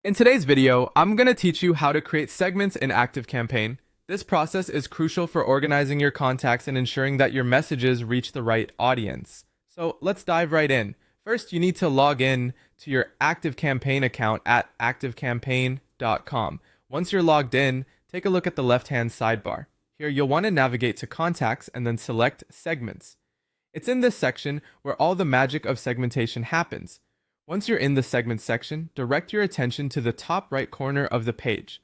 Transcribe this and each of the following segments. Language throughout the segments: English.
In today's video, I'm going to teach you how to create segments in ActiveCampaign. This process is crucial for organizing your contacts and ensuring that your messages reach the right audience. So let's dive right in. First, you need to log in to your ActiveCampaign account at activecampaign.com. Once you're logged in, take a look at the left-hand sidebar. Here, you'll want to navigate to Contacts and then select Segments. It's in this section where all the magic of segmentation happens. Once you're in the segment section, direct your attention to the top right corner of the page.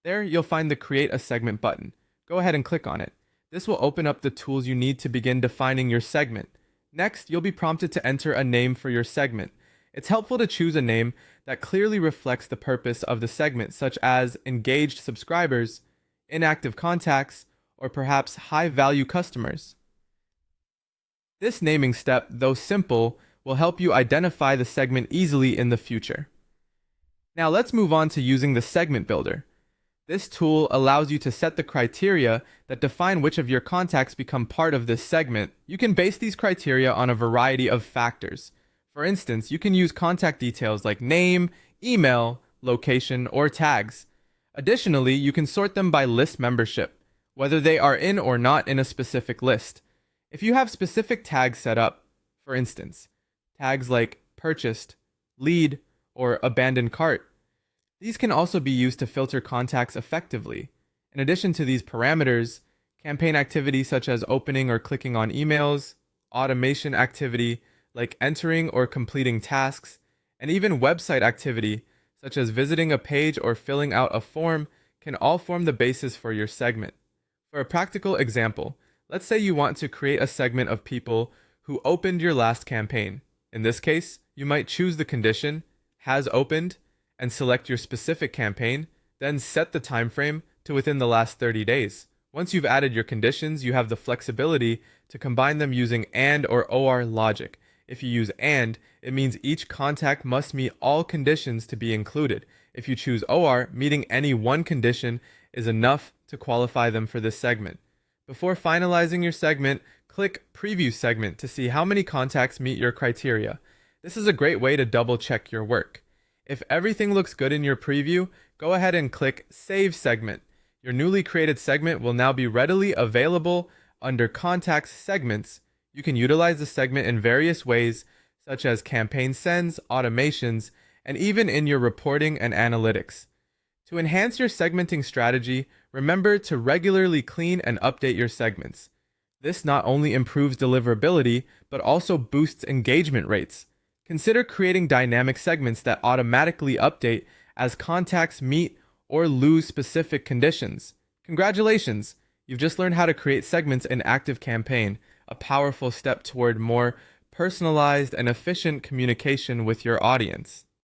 There, you'll find the Create a Segment button. Go ahead and click on it. This will open up the tools you need to begin defining your segment. Next, you'll be prompted to enter a name for your segment. It's helpful to choose a name that clearly reflects the purpose of the segment, such as engaged subscribers, inactive contacts, or perhaps high-value customers. This naming step, though simple, will help you identify the segment easily in the future. Now let's move on to using the segment builder. This tool allows you to set the criteria that define which of your contacts become part of this segment. You can base these criteria on a variety of factors. For instance, you can use contact details like name, email, location, or tags. Additionally, you can sort them by list membership, whether they are in or not in a specific list. If you have specific tags set up, for instance, tags like purchased, lead, or abandoned cart, these can also be used to filter contacts effectively. In addition to these parameters, campaign activity such as opening or clicking on emails, automation activity like entering or completing tasks, and even website activity such as visiting a page or filling out a form can all form the basis for your segment. For a practical example, let's say you want to create a segment of people who opened your last campaign. In this case, you might choose the condition, has opened, and select your specific campaign, then set the time frame to within the last 30 days. Once you've added your conditions, you have the flexibility to combine them using AND or OR logic. If you use AND, it means each contact must meet all conditions to be included. If you choose OR, meeting any one condition is enough to qualify them for this segment. Before finalizing your segment, click Preview Segment to see how many contacts meet your criteria. This is a great way to double-check your work. If everything looks good in your preview, go ahead and click Save Segment. Your newly created segment will now be readily available under Contacts Segments. You can utilize the segment in various ways, such as campaign sends, automations, and even in your reporting and analytics. To enhance your segmenting strategy, remember to regularly clean and update your segments. This not only improves deliverability, but also boosts engagement rates. Consider creating dynamic segments that automatically update as contacts meet or lose specific conditions. Congratulations! You've just learned how to create segments in ActiveCampaign, a powerful step toward more personalized and efficient communication with your audience.